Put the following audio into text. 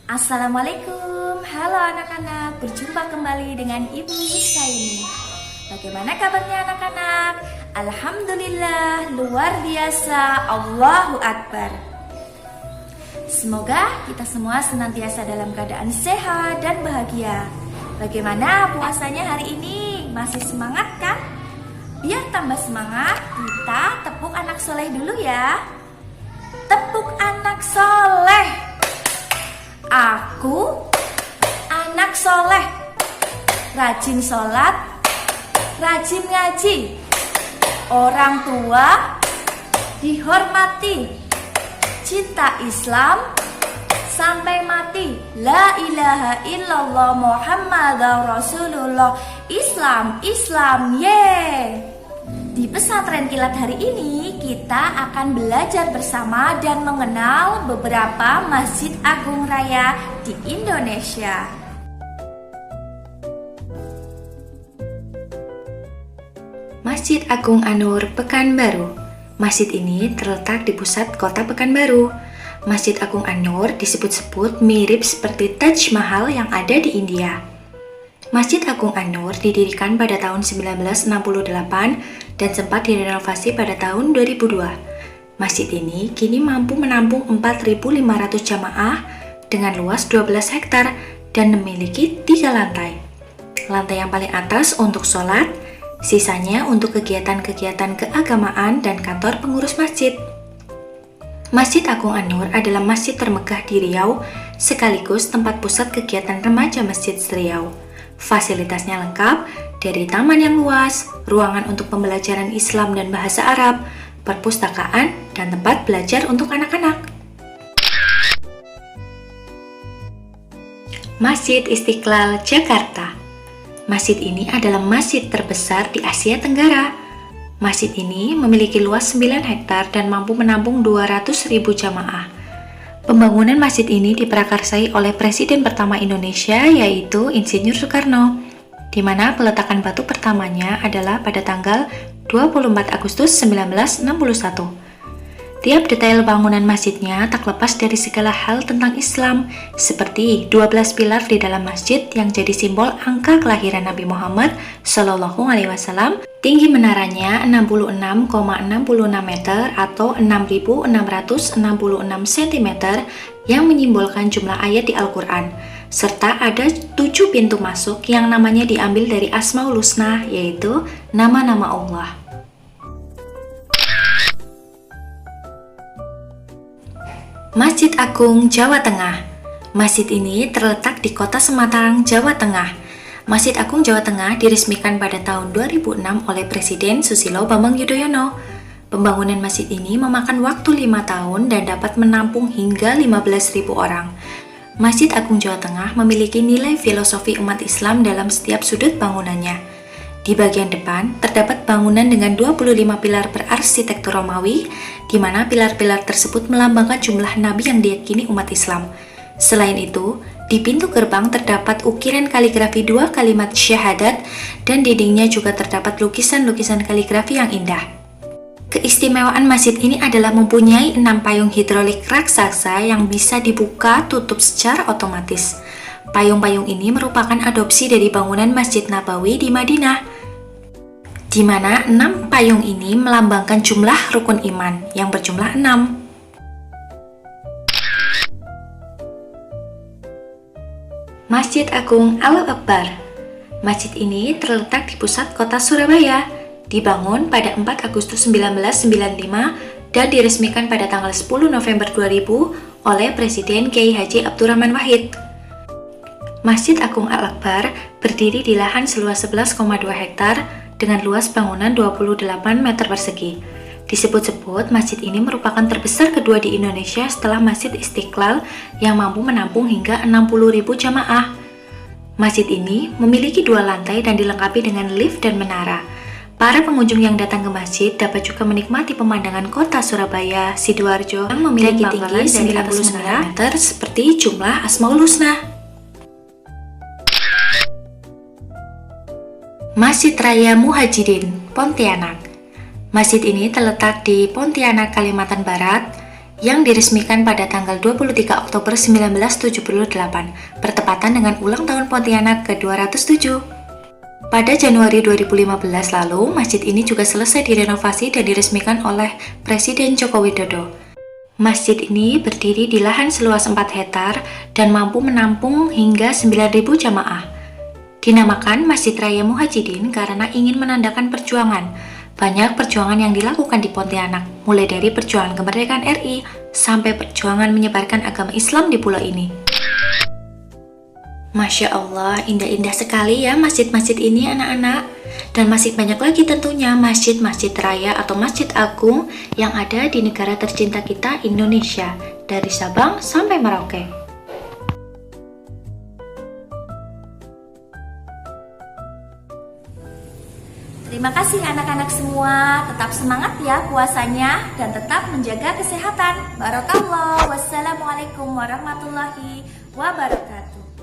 Assalamualaikum, halo anak-anak, berjumpa kembali dengan Ibu Husaini. Bagaimana kabarnya anak-anak? Alhamdulillah, luar biasa, Allahu Akbar. Semoga kita semua senantiasa dalam keadaan sehat dan bahagia. Bagaimana puasanya hari ini? Masih semangat kan? Biar tambah semangat, kita tepuk anak soleh dulu ya. Tepuk anak soleh. Aku anak soleh, rajin sholat, rajin ngaji, orang tua dihormati, cinta Islam sampai mati. La ilaha illallah Muhammadar Rasulullah. Islam, Islam, yeay. Di pesantren kilat hari ini kita akan belajar bersama dan mengenal beberapa Masjid Agung Raya di Indonesia. Masjid Agung An-Nur, Pekanbaru. Masjid ini terletak di pusat kota Pekanbaru. Masjid Agung An-Nur disebut-sebut mirip seperti Taj Mahal yang ada di India. Masjid Agung An-Nur didirikan pada tahun 1968 dan sempat direnovasi pada tahun 2002. Masjid ini kini mampu menampung 4.500 jamaah dengan luas 12 hektar dan memiliki 3 lantai. Lantai yang paling atas untuk sholat, sisanya untuk kegiatan-kegiatan keagamaan dan kantor pengurus masjid. Masjid Agung An-Nur adalah masjid termegah di Riau, sekaligus tempat pusat kegiatan remaja Masjid Riau. Fasilitasnya lengkap, dari taman yang luas, ruangan untuk pembelajaran Islam dan bahasa Arab, perpustakaan, dan tempat belajar untuk anak-anak. Masjid Istiqlal, Jakarta. Masjid ini adalah masjid terbesar di Asia Tenggara. Masjid ini memiliki luas 9 hektar dan mampu menampung 200.000 jamaah. Pembangunan masjid ini diprakarsai oleh Presiden pertama Indonesia, yaitu Insinyur Soekarno, di mana peletakan batu pertamanya adalah pada tanggal 24 Agustus 1961. Tiap detail bangunan masjidnya tak lepas dari segala hal tentang Islam, seperti 12 pilar di dalam masjid yang jadi simbol angka kelahiran Nabi Muhammad SAW. Tinggi menaranya 66,66 meter atau 6.666 cm yang menyimbolkan jumlah ayat di Al-Quran, serta ada 7 pintu masuk yang namanya diambil dari Asmaul Husna, yaitu nama-nama Allah. Masjid Agung Jawa Tengah. Masjid ini terletak di kota Semarang, Jawa Tengah. Masjid Agung Jawa Tengah diresmikan pada tahun 2006 oleh Presiden Susilo Bambang Yudhoyono. Pembangunan masjid ini memakan waktu 5 tahun dan dapat menampung hingga 15.000 orang. Masjid Agung Jawa Tengah memiliki nilai filosofi umat Islam dalam setiap sudut bangunannya. Di bagian depan terdapat bangunan dengan 25 pilar berarsitektur Romawi, di mana pilar-pilar tersebut melambangkan jumlah nabi yang diyakini umat Islam. Selain itu, di pintu gerbang terdapat ukiran kaligrafi 2 kalimat syahadat dan dindingnya juga terdapat lukisan-lukisan kaligrafi yang indah. Keistimewaan masjid ini adalah mempunyai 6 payung hidrolik raksasa yang bisa dibuka tutup secara otomatis. Payung-payung ini merupakan adopsi dari bangunan Masjid Nabawi di Madinah, di mana 6 payung ini melambangkan jumlah rukun iman yang berjumlah 6. Masjid Agung Al-Akbar. Masjid ini terletak di pusat kota Surabaya, dibangun pada 4 Agustus 1995 dan diresmikan pada tanggal 10 November 2000 oleh Presiden Kiai Haji Abdurrahman Wahid. Masjid Agung Al-Akbar berdiri di lahan seluas 11,2 hektar dengan luas bangunan 28 meter persegi. Disebut-sebut, masjid ini merupakan terbesar kedua di Indonesia setelah Masjid Istiqlal yang mampu menampung hingga 60.000 jamaah. Masjid ini memiliki 2 lantai dan dilengkapi dengan lift dan menara. Para pengunjung yang datang ke masjid dapat juga menikmati pemandangan kota Surabaya, Sidoarjo yang memiliki tinggi 99 meter seperti jumlah Asmaul Husna. Masjid Raya Muhajirin, Pontianak. Masjid ini terletak di Pontianak, Kalimantan Barat. yang diresmikan pada tanggal 23 Oktober 1978, bertepatan dengan ulang tahun Pontianak ke-207. Pada Januari 2015 lalu, masjid ini juga selesai direnovasi dan diresmikan oleh Presiden Joko Widodo. Masjid ini berdiri di lahan seluas 4 hektar dan mampu menampung hingga 9.000 jamaah. Dinamakan Masjid Raya Muhajidin karena ingin menandakan perjuangan. Banyak perjuangan yang dilakukan di Pontianak, mulai dari perjuangan kemerdekaan RI sampai perjuangan menyebarkan agama Islam di pulau ini. Masya Allah, indah-indah sekali ya masjid-masjid ini anak-anak. Dan masih banyak lagi tentunya masjid-masjid raya atau masjid agung yang ada di negara tercinta kita Indonesia, dari Sabang sampai Merauke. Terima kasih anak-anak semua, tetap semangat ya puasanya dan tetap menjaga kesehatan. Barakallah. Wassalamualaikum warahmatullahi wabarakatuh.